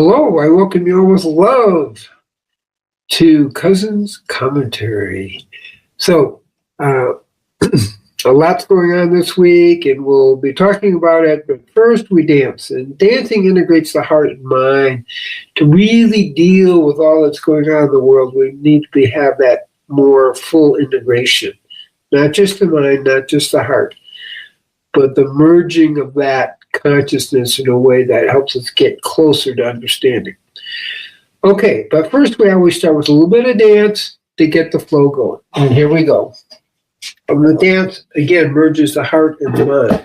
Hello, I welcome you all with love to Cousens Commentary. So, a lot's going on this week, and we'll be talking about it, but first we dance. And dancing integrates the heart and mind. To really deal with all that's going on in the world, we need to have that more full integration. Not just the mind, not just the heart, but the merging of that consciousness in a way that helps us get closer to understanding. Okay, but first we always start with a little bit of dance to get the flow going. And here we go. And the dance, again, merges the heart and the mind.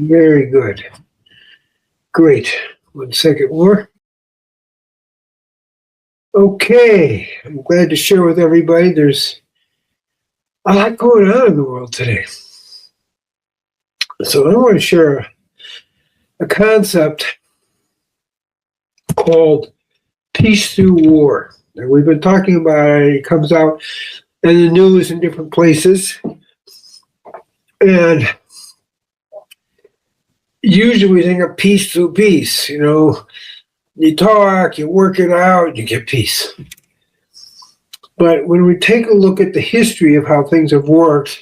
Very good. Great. 1 second more. Okay. I'm glad to share with everybody. There's a lot going on in the world today. So I want to share a concept called peace through war. And we've been talking about it. It comes out in the news in different places. And usually we think of peace through peace. You know, you talk, you work it out, you get peace. But when we take a look at the history of how things have worked,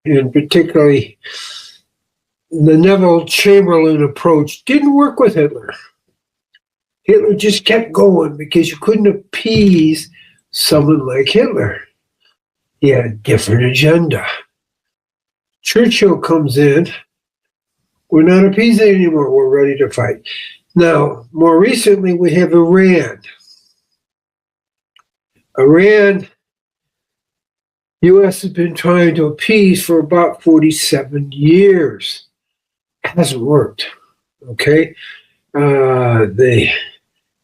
and particularly the Neville Chamberlain approach didn't work with Hitler. Hitler just kept going because you couldn't appease someone like Hitler. He had a different agenda. Churchill comes in. We're not appeasing anymore. We're ready to fight. Now, more recently, we have Iran. Iran, U.S. has been trying to appease for about 47 years. Hasn't worked, okay? The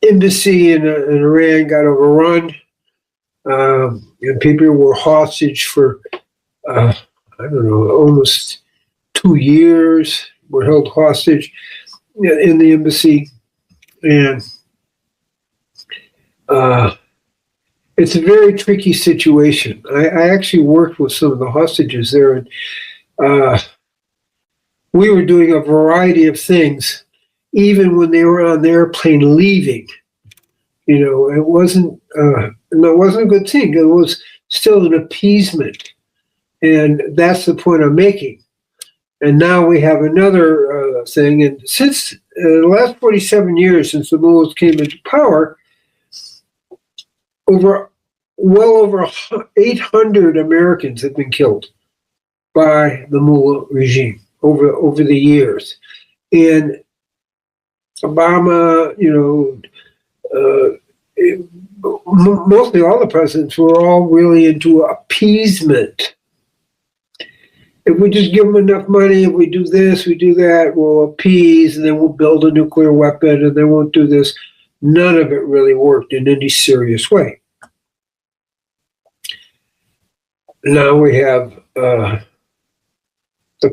embassy in Iran got overrun, and people were hostage for, I don't know, almost 2 years. Were held hostage in the embassy, and it's a very tricky situation. I actually worked with some of the hostages there, and we were doing a variety of things, even when they were on the airplane leaving. You know, it wasn't a good thing. It was still an appeasement, and that's the point I'm making. And now we have another thing. And since the last 47 years, since the mullahs came into power, well over 800 Americans have been killed by the mullah regime over the years. And Obama, you know, mostly all the presidents were all really into appeasement. If we just give them enough money, if we do this, we do that, we'll appease, and then we'll build a nuclear weapon, and then we'll do this. None of it really worked in any serious way. now we have the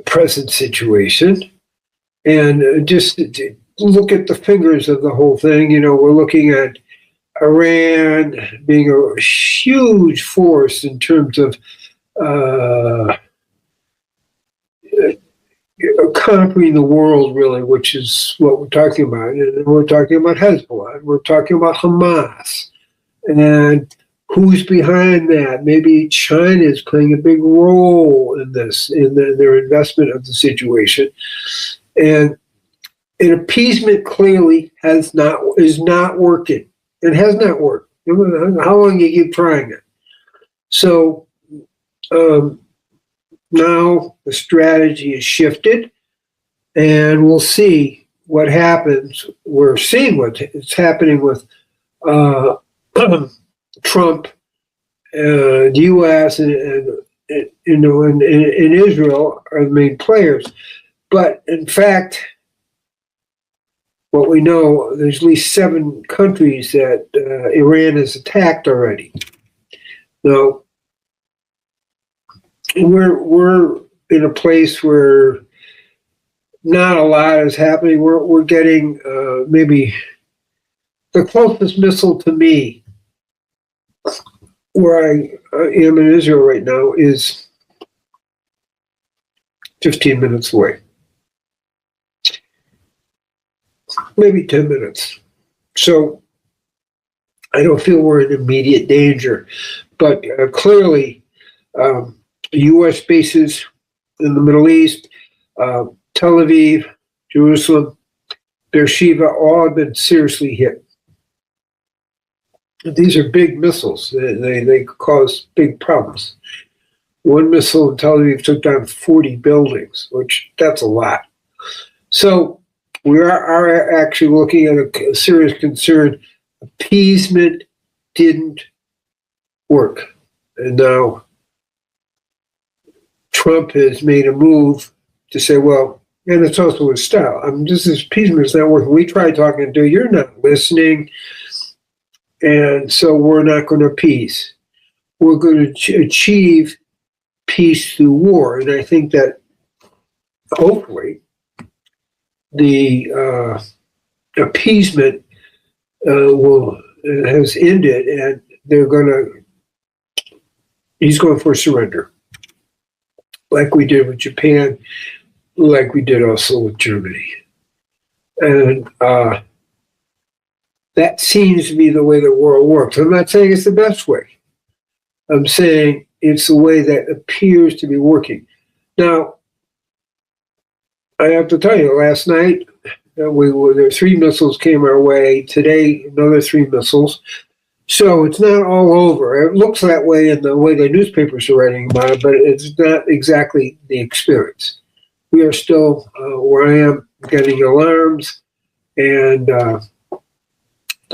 present situation. And just look at the fingers of the whole thing. We're looking at Iran being a huge force in terms of conquering the world, really, which is what we're talking about. And we're talking about Hezbollah, and we're talking about Hamas, and who's behind that? Maybe China is playing a big role in this, in their investment of the situation. And an appeasement clearly is not working. It has not worked. How long do you keep trying it? So now the strategy is shifted, and we'll see what happens. We're seeing what's happening with Trump, the U.S. and Israel are the main players. But in fact, what we know, there's at least 7 countries that Iran has attacked already. Now, we're in a place where not a lot is happening. We're getting maybe the closest missile to me, where I am in Israel right now, is 15 minutes away. Maybe 10 minutes. So I don't feel we're in immediate danger. But clearly, U.S. bases in the Middle East, Tel Aviv, Jerusalem, Beersheba, all have been seriously hit. These are big missiles. They cause big problems. One missile in Tel Aviv took down 40 buildings, which that's a lot. So we are actually looking at a serious concern. Appeasement didn't work. And now Trump has made a move to say, well, and it's also his style. This appeasement is not working. We tried talking to you, you're not listening. And so we're not going to appease. We're going to achieve peace through war. And I think that hopefully the appeasement has ended, and he's going for surrender, like we did with Japan, like we did also with Germany. And that seems to be the way the world works. I'm not saying it's the best way. I'm saying it's the way that appears to be working. Now, I have to tell you, last night, there 3 missiles came our way. Today, another 3 missiles. So it's not all over. It looks that way in the way the newspapers are writing about it, but it's not exactly the experience. We are still, where I am, getting alarms, and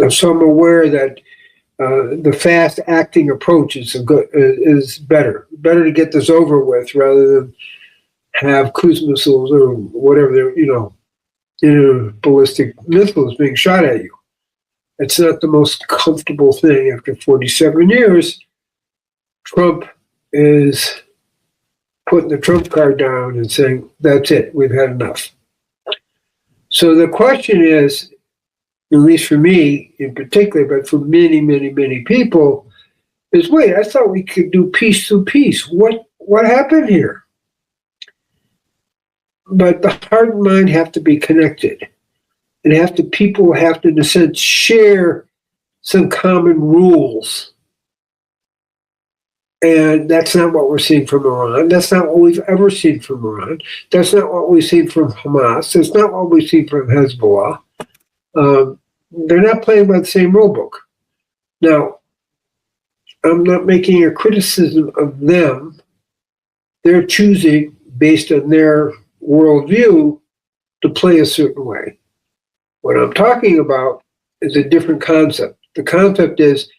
so I'm aware that the fast-acting approach is better. Better to get this over with rather than have cruise missiles or whatever, ballistic missiles being shot at you. It's not the most comfortable thing. After 47 years, Trump is putting the Trump card down and saying, that's it, we've had enough. So the question is, at least for me in particular, but for many, many, many people, is wait, I thought we could do peace through peace. What happened here? But the heart and mind have to be connected. And people have to, in a sense, share some common rules. And that's not what we're seeing from Iran. That's not what we've ever seen from Iran. That's not what we've seen from Hamas. That's not what we've seen from Hezbollah. They're not playing by the same rule book. Now, I'm not making a criticism of them. They're choosing, based on their worldview, to play a certain way. What I'm talking about is a different concept. The concept is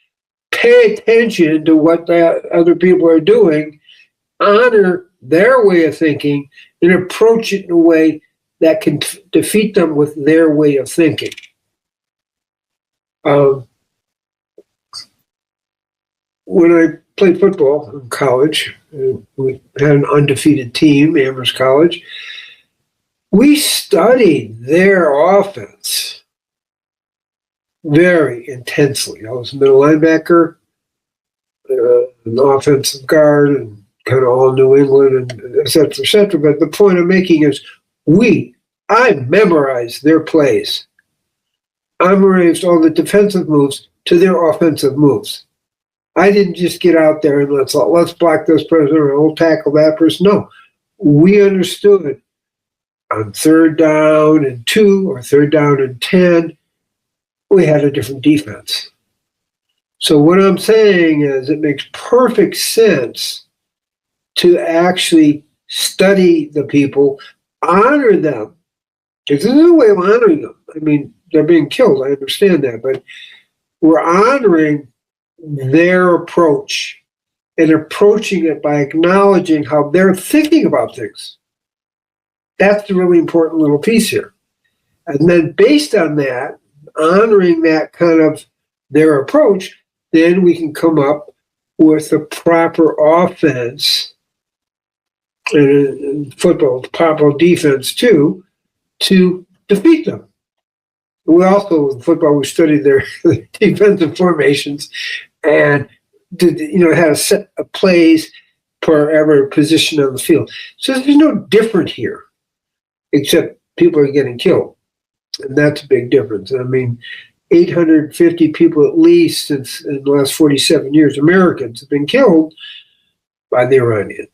pay attention to what the other people are doing, honor their way of thinking, and approach it in a way that can defeat them with their way of thinking. When I played football in college. We had an undefeated team, Amherst College. We studied their offense very intensely. I was a middle linebacker, an offensive guard, and kind of all New England, and et cetera, et cetera. But the point I'm making is I memorized their plays. I memorized all the defensive moves to their offensive moves. I didn't just get out there and let's block this person or we'll tackle that person. No, we understood on 3rd down and 2 or 3rd down and 10, we had a different defense. So what I'm saying is it makes perfect sense to actually study the people, honor them. Because there's no way of honoring them. I mean, they're being killed. I understand that. But we're honoring their approach and approaching it by acknowledging how they're thinking about things. That's the really important little piece here. And then based on that, honoring that kind of their approach, then we can come up with the proper offense and in football, proper defense too, to defeat them. We also, in football, we studied their defensive formations and had a set of plays per every position on the field. So there's no different here, except people are getting killed. And that's a big difference. I mean, 850 people at least since in the last 47 years, Americans have been killed by the Iranians,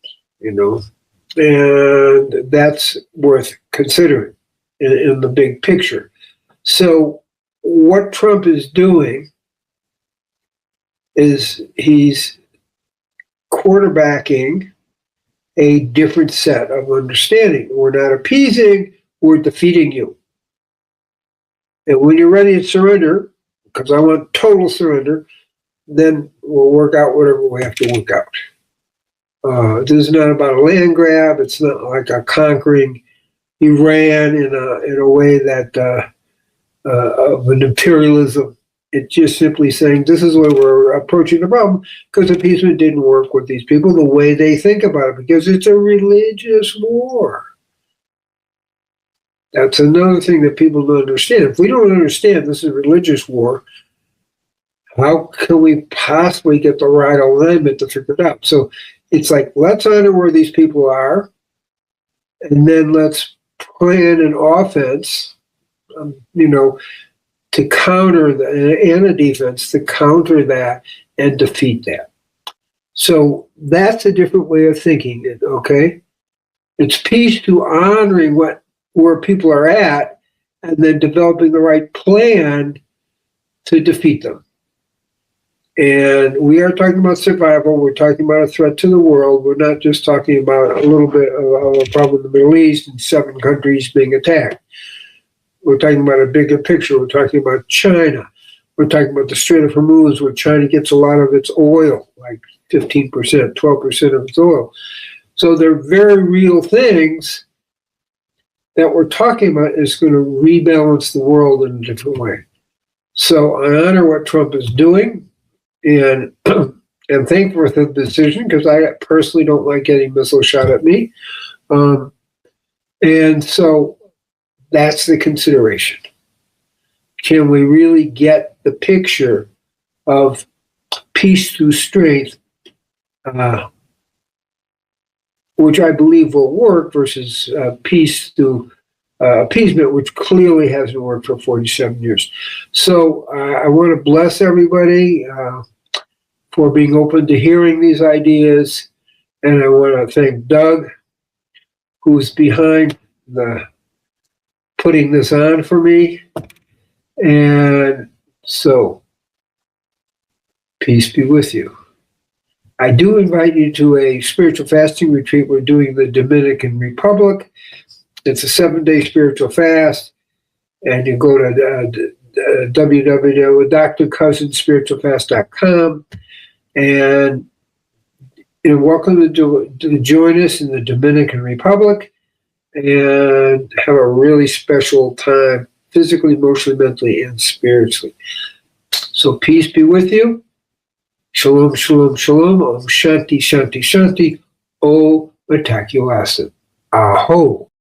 and that's worth considering in the big picture. So what Trump is doing is he's quarterbacking a different set of understanding. We're not appeasing, we're defeating you. And when you're ready to surrender, because I want total surrender, then we'll work out whatever we have to work out. This is not about a land grab. It's not like a conquering Iran in a way that of an imperialism. It's just simply saying this is the way we're approaching the problem, because appeasement didn't work with these people the way they think about it, because it's a religious war. That's another thing that people don't understand. If we don't understand this is a religious war, how can we possibly get the right alignment to figure it out? So it's like, let's honor where these people are, and then let's plan an offense, to counter and a defense to counter that and defeat that. So that's a different way of thinking it, okay? It's peace to honoring where people are at and then developing the right plan to defeat them. And we are talking about survival. We're talking about a threat to the world. We're not just talking about a little bit of a problem in the Middle East and 7 countries being attacked. We're talking about a bigger picture. We're talking about China. We're talking about the Strait of Hormuz, where China gets a lot of its oil, like 15%, 12% of its oil. So they're very real things that we're talking about is going to rebalance the world in a different way. So I honor what Trump is doing, and I'm thankful for the decision, because I personally don't like getting missiles shot at me. And so that's the consideration. Can we really get the picture of peace through strength, which I believe will work, versus peace through appeasement, which clearly hasn't worked for 47 years. So I want to bless everybody for being open to hearing these ideas. And I want to thank Doug, who's behind putting this on for me. And so, peace be with you. I do invite you to a spiritual fasting retreat we're doing in the Dominican Republic. It's a 7-day spiritual fast, and you go to www.drcousinsspiritualfast.com, and you're welcome to join us in the Dominican Republic and have a really special time, physically, emotionally, mentally, and spiritually. So peace be with you. Shalom, shalom, shalom. Om Shanti, Shanti, Shanti. O Matakiwasan. Aho.